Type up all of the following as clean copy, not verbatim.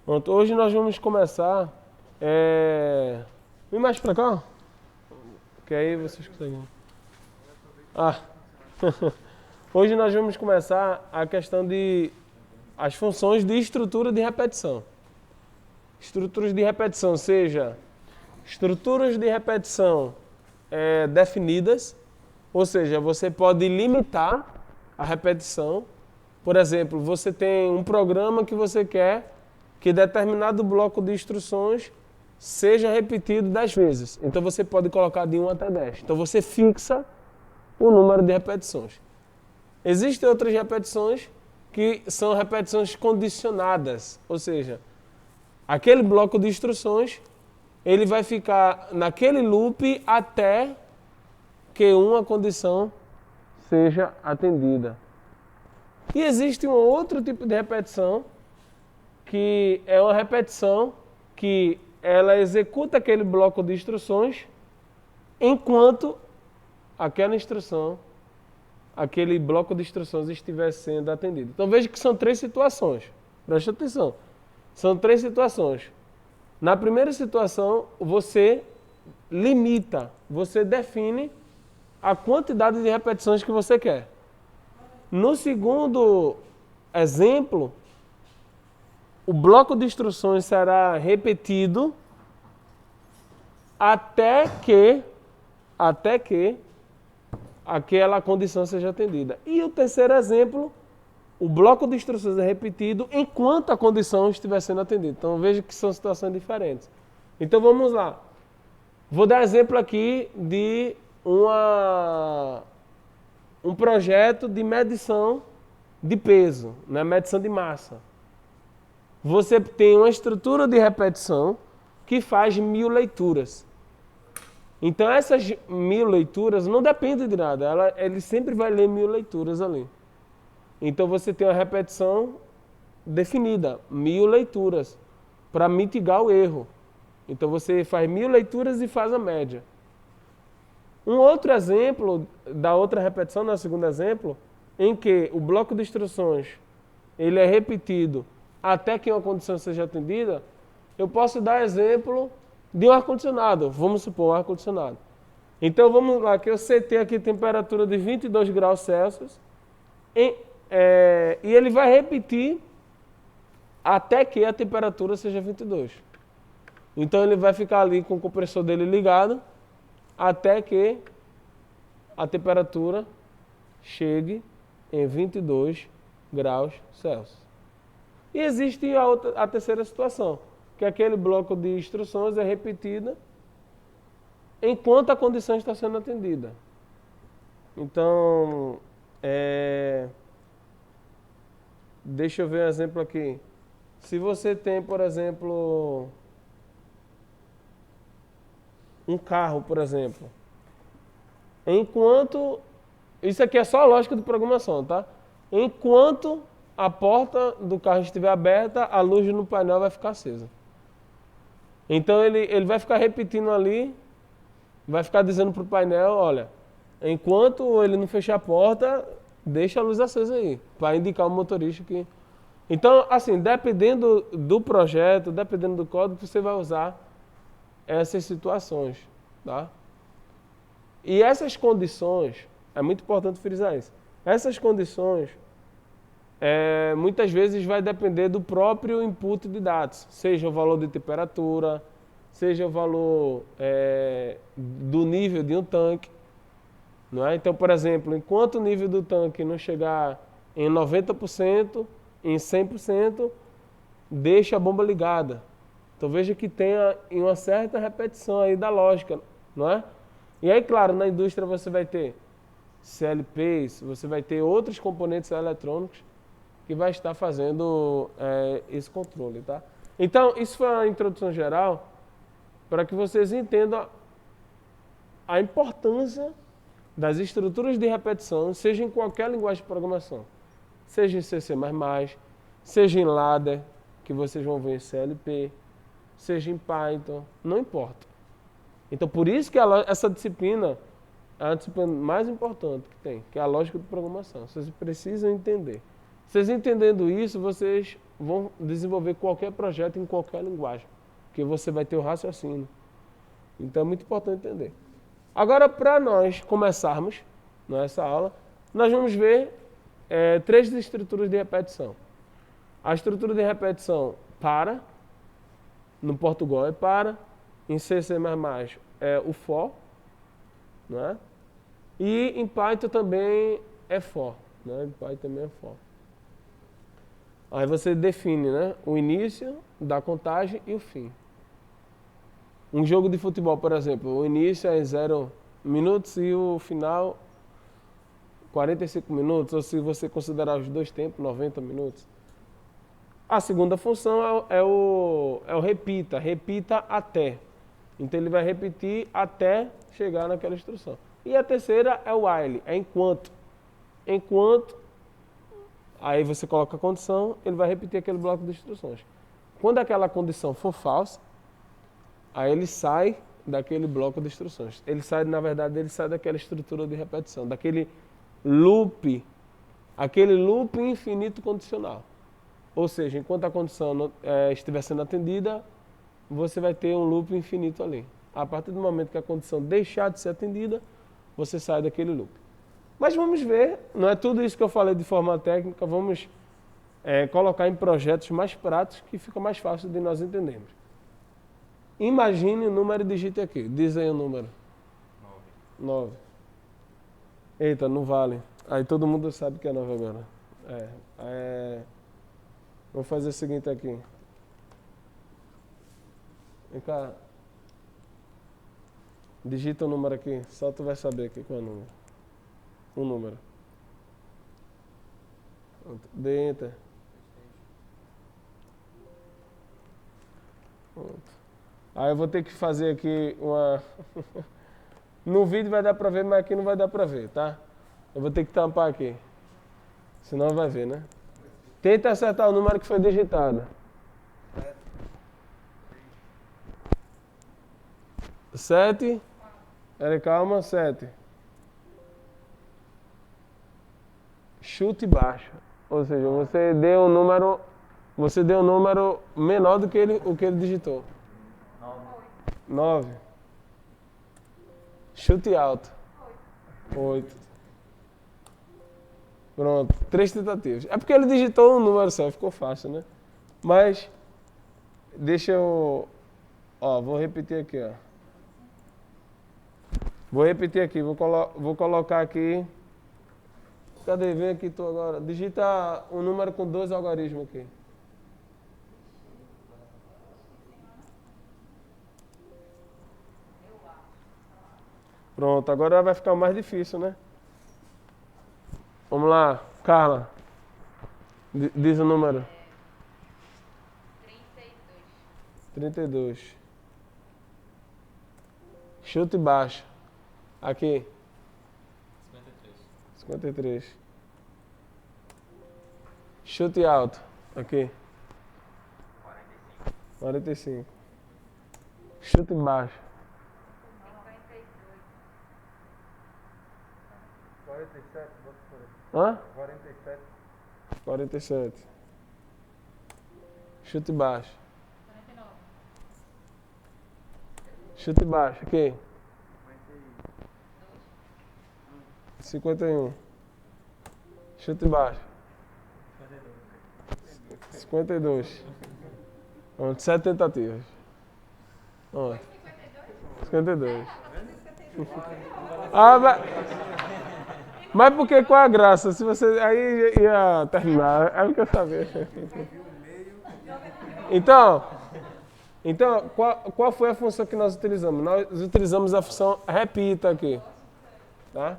Pronto, hoje nós vamos começar. Vem mais pra cá, que aí vocês conseguem. Ah, hoje nós vamos começar a questão de as funções de estrutura de repetição. Estruturas de repetição, seja estruturas de repetição definidas, ou seja, você pode limitar a repetição. Por exemplo, você tem um programa que você quer que determinado bloco de instruções seja repetido 10 vezes. Então você pode colocar de 1 até 10. Então você fixa o número de repetições. Existem outras repetições que são repetições condicionadas, ou seja, aquele bloco de instruções ele vai ficar naquele loop até que uma condição seja atendida. E existe um outro tipo de repetição, que é uma repetição que ela executa aquele bloco de instruções enquanto aquela instrução, aquele bloco de instruções estiver sendo atendido. Então veja que são 3 situações. Preste atenção. São 3 situações. Na primeira situação, você limita, você define a quantidade de repetições que você quer. No segundo exemplo, o bloco de instruções será repetido até que aquela condição seja atendida. E o terceiro exemplo, o bloco de instruções é repetido enquanto a condição estiver sendo atendida. Então veja que são situações diferentes. Então vamos lá. Vou dar exemplo aqui de um projeto de medição de peso, né? Medição de massa. Você tem uma estrutura de repetição que faz 1000 leituras. Então essas 1000 leituras não dependem de nada, ele sempre vai ler 1000 leituras ali. Então você tem uma repetição definida, 1000 leituras, para mitigar o erro. Então você faz 1000 leituras e faz a média. Um outro exemplo da outra repetição, no segundo exemplo, em que o bloco de instruções ele é repetido até que uma condição seja atendida, eu posso dar exemplo de um ar-condicionado. Vamos supor um ar-condicionado. Então vamos lá, que eu setei aqui temperatura de 22 graus Celsius e ele vai repetir até que a temperatura seja 22. Então ele vai ficar ali com o compressor dele ligado até que a temperatura chegue em 22 graus Celsius. E existe a terceira situação, que aquele bloco de instruções é repetida enquanto a condição está sendo atendida. Então, deixa eu ver um exemplo aqui. Se você tem, por exemplo, um carro, por exemplo, enquanto... Isso aqui é só a lógica de programação, tá? Enquanto a porta do carro estiver aberta, a luz no painel vai ficar acesa. Então ele vai ficar repetindo ali, vai ficar dizendo para o painel, olha, enquanto ele não fechar a porta, deixa a luz acesa aí, para indicar o motorista que... Então, assim, dependendo do projeto, dependendo do código, você vai usar essas situações, tá? E essas condições, é muito importante frisar isso, essas condições muitas vezes vai depender do próprio input de dados, seja o valor de temperatura, seja o valor do nível de um tanque. Não é? Então, por exemplo, enquanto o nível do tanque não chegar em 90%, em 100%, deixa a bomba ligada. Então veja que tem uma certa repetição aí da lógica, não é? E aí, claro, na indústria você vai ter CLPs, você vai ter outros componentes eletrônicos que vai estar fazendo esse controle, tá? Então, isso foi uma introdução geral para que vocês entendam a importância das estruturas de repetição, seja em qualquer linguagem de programação, seja em C++, seja em Ladder, que vocês vão ver em CLP, seja em Python, não importa. Então, por isso que essa disciplina é a disciplina mais importante que tem, que é a lógica de programação. Vocês precisam entender. Vocês entendendo isso, vocês vão desenvolver qualquer projeto em qualquer linguagem, porque você vai ter o raciocínio. Então é muito importante entender. Agora, para nós começarmos nessa aula, nós vamos ver 3 estruturas de repetição. A estrutura de repetição para, no Portugal é para, em C++ é o for, né? E em Python também é for, né? Em Python também é for. Aí você define, né, o início da contagem e o fim. Um jogo de futebol, por exemplo, o início é 0 minutos e o final 45 minutos, ou se você considerar os dois tempos, 90 minutos. A segunda função é o repita, repita até. Então ele vai repetir até chegar naquela instrução. E a terceira é o while, é enquanto. Enquanto, aí você coloca a condição, ele vai repetir aquele bloco de instruções. Quando aquela condição for falsa, aí ele sai daquele bloco de instruções. Ele sai, na verdade, ele sai daquela estrutura de repetição, daquele loop, aquele loop infinito condicional. Ou seja, enquanto a condição estiver sendo atendida, você vai ter um loop infinito ali. A partir do momento que a condição deixar de ser atendida, você sai daquele loop. Mas vamos ver, não é tudo isso que eu falei de forma técnica, vamos colocar em projetos mais práticos que fica mais fácil de nós entendermos. Imagine o número e digite aqui. Diz aí o número. 9. Eita, não vale. Aí todo mundo sabe que é 9 agora. Vamos fazer o seguinte aqui. Vem cá. Digita o número aqui. Só tu vai saber aqui qual é o número. Um número. Dê enter. Pronto. Aí eu vou ter que fazer aqui uma... No vídeo vai dar pra ver, mas aqui não vai dar pra ver, tá? Eu vou ter que tampar aqui. Senão vai ver, né? Tenta acertar o número que foi digitado. 7. Calma, 7. Chute baixo. Ou seja, você deu um número menor do que o que ele digitou. 9. Chute alto. 8. Pronto, 3 tentativas. É porque ele digitou um número só, ficou fácil, né? Mas, deixa eu... vou repetir aqui, ó. Vou repetir aqui, vou colocar aqui... Cadê? Vem aqui tu agora. Digita um número com 2 algarismos aqui. Pronto, agora vai ficar mais difícil, né? Vamos lá, Carla. Diz o número. 32. Chute baixo. Aqui. 53. Chute alto. Aqui. 45. Chute baixo. 47. Hã? 47. 47. Chute baixo. 49. Chute baixo. Aqui. 51. Chute baixo. 52. Pronto, 7 tentativas. Pronto. 52. Mas por que, qual é a graça? Se você aí ia terminar, é o que eu sabia. Então qual foi a função que nós utilizamos? Nós utilizamos a função repita aqui. Tá?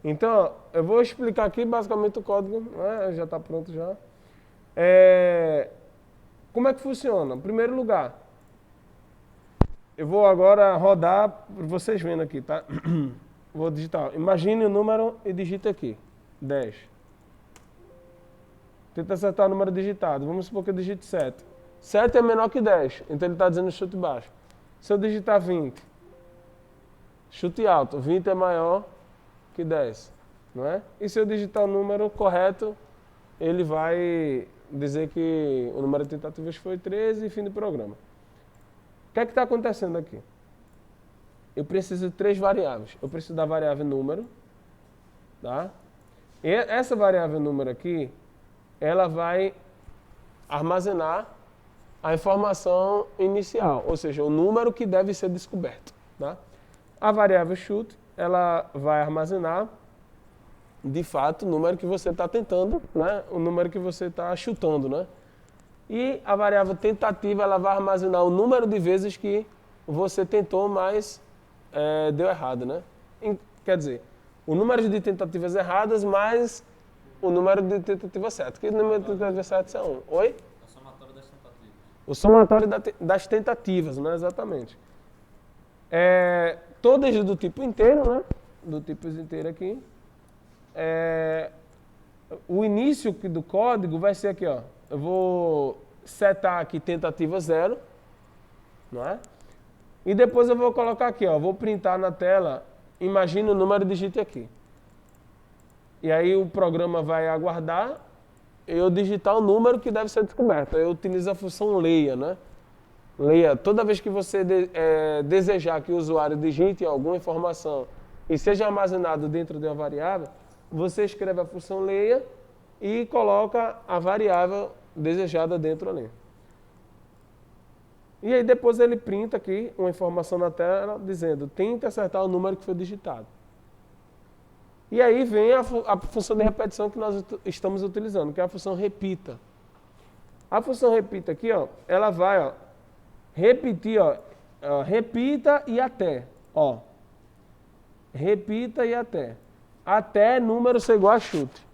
Então, eu vou explicar aqui basicamente o código, né? Já está pronto já. Como é que funciona? Em primeiro lugar, eu vou agora rodar para vocês vendo aqui, tá? Vou digitar. Imagine o número e digita aqui. 10. Tenta acertar o número digitado. Vamos supor que eu digite 7. 7 é menor que 10, então ele está dizendo chute baixo. Se eu digitar 20, chute alto. 20 é maior que 10, não é? E se eu digitar o número correto, ele vai dizer que o número de tentativas foi 13 e fim do programa. O que é que está acontecendo aqui? Eu preciso de 3 variáveis. Eu preciso da variável número, tá? E essa variável número aqui, ela vai armazenar a informação inicial, ou seja, o número que deve ser descoberto, tá? A variável chute, ela vai armazenar, de fato, o número que você está tentando, né? O número que você está chutando, né? E a variável tentativa, ela vai armazenar o número de vezes que você tentou, mas deu errado, né? Quer dizer, o número de tentativas erradas mais o número de tentativas certas. Que número de tentativas certas é 1? Oi? O somatório das tentativas. O somatório das tentativas, né? Exatamente. Todas do tipo inteiro, né? Do tipo inteiro aqui. O início do código vai ser aqui, ó. Eu vou setar aqui tentativa 0, não é? E depois eu vou colocar aqui, ó. Vou printar na tela, imagina o número, digite aqui. E aí o programa vai aguardar eu digitar o número que deve ser descoberto. Eu utilizo a função leia, né? Leia, toda vez que você desejar que o usuário digite alguma informação e seja armazenado dentro de uma variável, você escreve a função leia e coloca a variável desejada dentro ali. E aí depois ele printa aqui uma informação na tela dizendo, tente acertar o número que foi digitado. E aí vem a função de repetição que nós estamos utilizando, que é a função repita. A função repita aqui, ó, ela vai, ó, repetir, ó, repita e até, ó. Repita e até. Até número ser igual a chute.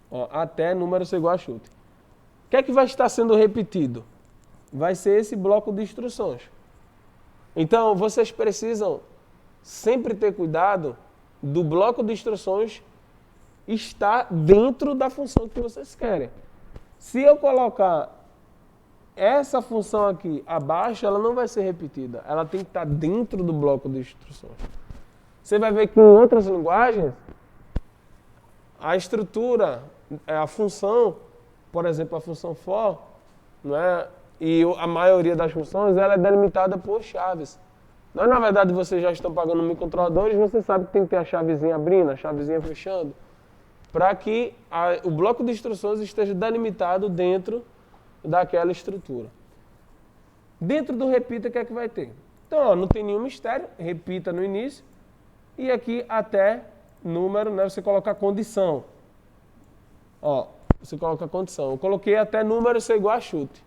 Ó, até número ser igual a chute. O que é que vai estar sendo repetido? Vai ser esse bloco de instruções. Então, vocês precisam sempre ter cuidado do bloco de instruções estar dentro da função que vocês querem. Se eu colocar essa função aqui abaixo, ela não vai ser repetida. Ela tem que estar dentro do bloco de instruções. Você vai ver que em outras linguagens, a estrutura, a função, por exemplo, a função for, não é? E a maioria das funções ela é delimitada por chaves. Mas, na verdade, vocês já estão pagando microcontroladores, você sabe que tem que ter a chavezinha abrindo, a chavezinha fechando, para que o bloco de instruções esteja delimitado dentro daquela estrutura. Dentro do repita, o que é que vai ter? Então, ó, não tem nenhum mistério, repita no início, e aqui até número, né, você coloca a condição. Ó, você coloca a condição. Eu coloquei até número ser igual a chute.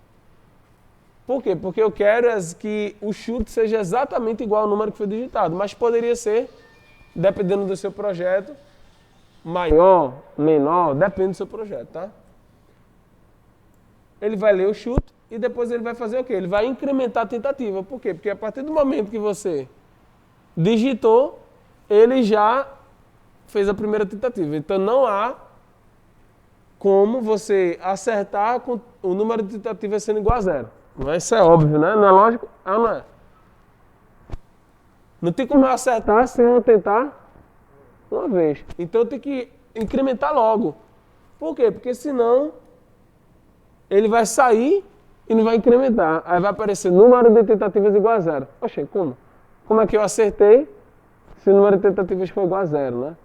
Por quê? Porque eu quero que o chute seja exatamente igual ao número que foi digitado, mas poderia ser, dependendo do seu projeto, maior, menor, depende do seu projeto, tá? Ele vai ler o chute e depois ele vai fazer o quê? Ele vai incrementar a tentativa. Por quê? Porque a partir do momento que você digitou, ele já fez a primeira tentativa. Então não há como você acertar com o número de tentativas sendo igual a 0. Isso é óbvio, né? Não é lógico? Ah, não é. Não tem como eu acertar sem eu tentar uma vez. Então eu tenho que incrementar logo. Por quê? Porque senão ele vai sair e não vai incrementar. Aí vai aparecer número de tentativas igual a 0. Oxe, como? Como é que eu acertei se o número de tentativas for igual a 0, né?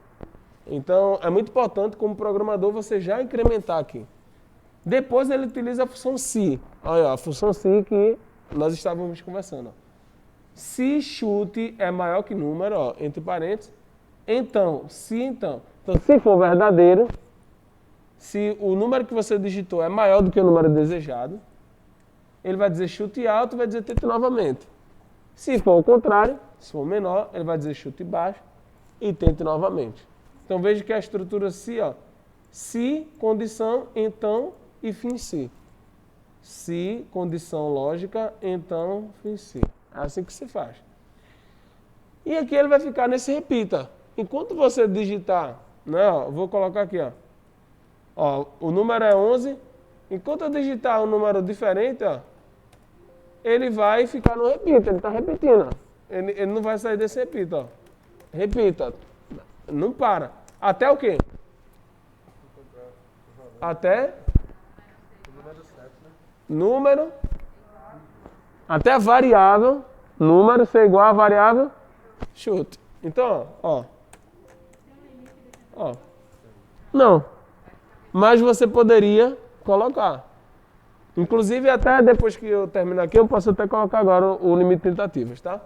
Então é muito importante como programador você já incrementar aqui. Depois ele utiliza a função se. Olha, a função se que nós estávamos conversando. Se chute é maior que número, ó, entre parênteses, então, se for verdadeiro, se o número que você digitou é maior do que o número desejado, ele vai dizer chute alto e vai dizer tente novamente. Se for o contrário, se for menor, ele vai dizer chute baixo e tente novamente. Então veja que a estrutura se, ó, se, condição, então e fim se. Se, condição lógica, então, fim se. É assim que se faz. E aqui ele vai ficar nesse repita. Enquanto você digitar, né, ó, vou colocar aqui, ó, o número é 11. Enquanto eu digitar um número diferente, ó, ele vai ficar no repita. Ele está repetindo. Ó. Ele não vai sair desse repita. Ó. Repita. Não para. Até o quê? até O número 7, né? número, até a variável, número ser igual a variável chute. Então, ó. Não. Mas você poderia colocar. Inclusive, até depois que eu terminar aqui, eu posso até colocar agora o limite de tentativas, tá?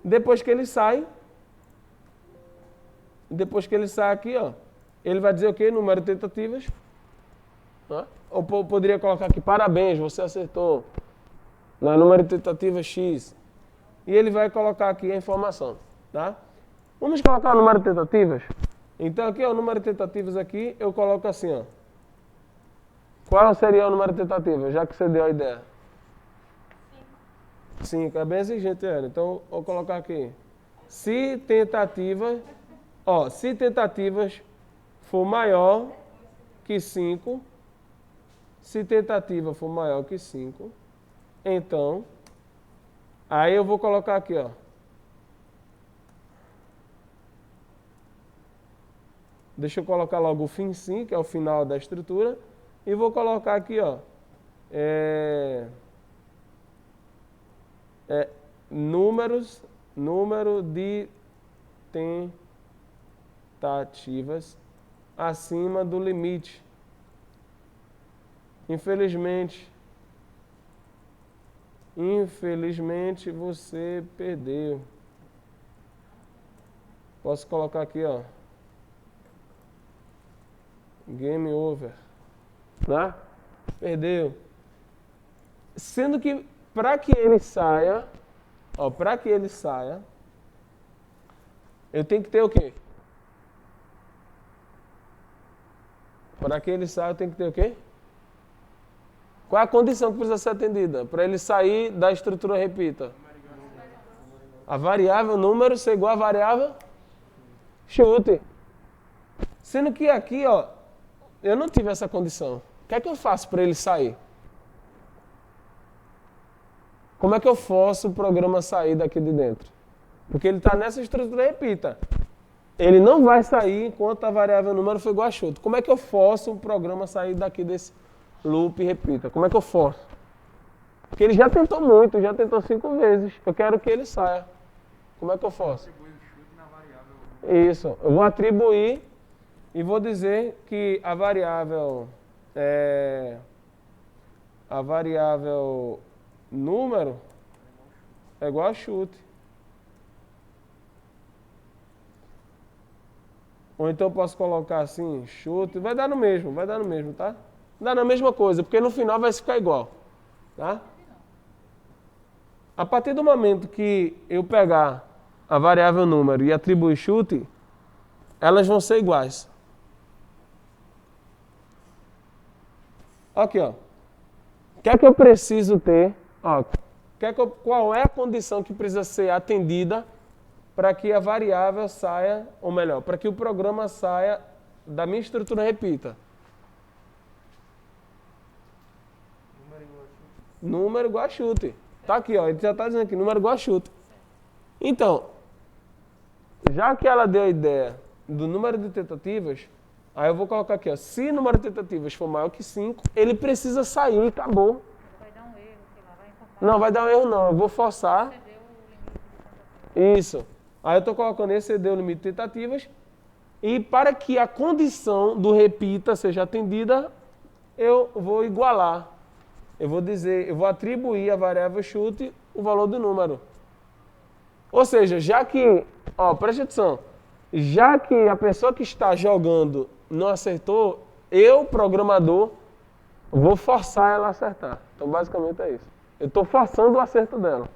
Depois que ele sai aqui, ó, ele vai dizer o quê? Número de tentativas. Ou poderia colocar aqui, parabéns, você acertou. No número de tentativas X. E ele vai colocar aqui a informação, tá? Vamos colocar o número de tentativas? Então aqui, ó, o número de tentativas aqui, eu coloco assim, ó. Qual seria o número de tentativas, já que você deu a ideia? 5. É bem exigente, Ana. Então, vou colocar aqui. Se tentativas for maior que 5, se tentativa for maior que 5, então, aí eu vou colocar aqui, ó. Deixa eu colocar logo o fim sim, que é o final da estrutura. E vou colocar aqui, ó. Número de tentativas acima do limite. Infelizmente você perdeu. Posso colocar aqui, ó. Game over. Né? Perdeu. Sendo que para que ele saia, eu tenho que ter o quê? Para que ele saia, eu tenho que ter o quê? Qual é a condição que precisa ser atendida? Para ele sair da estrutura repita. A variável número ser igual a variável chute. Sendo que aqui, ó, eu não tive essa condição. O que é que eu faço para ele sair? Como é que eu forço o programa sair daqui de dentro? Porque ele está nessa estrutura repita. Ele não vai sair enquanto a variável número for igual a chute. Como é que eu forço o programa sair daqui desse loop repita? Como é que eu forço? Porque ele já tentou muito, já tentou 5 vezes. Eu quero que ele saia. Como é que eu forço? Isso. Eu vou atribuir e vou dizer que a variável número é igual a chute. Ou então eu posso colocar assim, chute, vai dar no mesmo, tá? Dá na mesma coisa, porque no final vai ficar igual, tá? A partir do momento que eu pegar a variável número e atribuir chute, elas vão ser iguais. Aqui, ó. O que é que eu preciso ter? Ó, qual é a condição que precisa ser atendida para que a variável saia, ou melhor, para que o programa saia da minha estrutura repita? Número igual a chute. Tá aqui, ó. Ele já está dizendo aqui, número igual a chute. Então, já que ela deu a ideia do número de tentativas, aí eu vou colocar aqui, ó. Se o número de tentativas for maior que 5, ele precisa sair e acabou. Vai dar um erro, sei lá, vai informar. Não, vai dar um erro não. Eu vou forçar. Excedeu o limite de tentativa. Isso. Aí eu estou colocando exceder o limite de tentativas. E para que a condição do repita seja atendida, eu vou igualar. Eu vou atribuir à variável chute o valor do número. Ou seja, já que, ó, preste atenção, já que a pessoa que está jogando não acertou, eu, programador, vou forçar ela a acertar. Então, basicamente é isso. Eu estou forçando o acerto dela.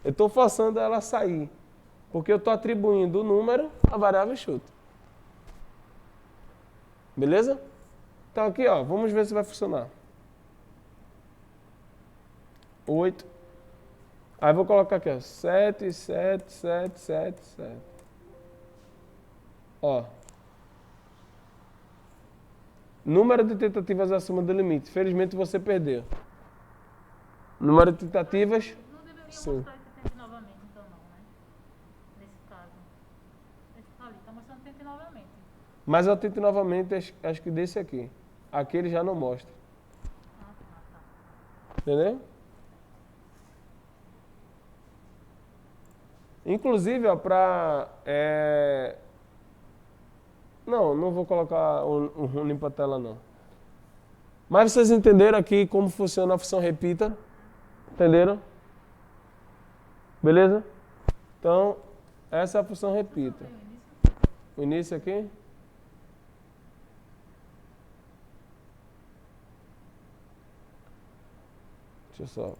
Eu estou forçando ela a sair. Porque eu estou atribuindo o número à variável chute. Beleza? Então aqui, ó, vamos ver se vai funcionar. 8. Aí vou colocar aqui, ó, 7, 7, 7, 7, 7. Ó. Número de tentativas acima do limite. Felizmente você perdeu. Número de tentativas. Não deveria Sim. mostrar esse tempo novamente, então não, né? Nesse caso. Esse tá ali, tá mostrando tempo novamente. Mas eu tento novamente, acho que desse aqui. Aqui ele já não mostra. Entendeu? Inclusive, ó, não vou colocar um limpa-tela, não. Mas vocês entenderam aqui como funciona a função repita? Entenderam? Beleza? Então, essa é a função repita. O início aqui? Deixa eu só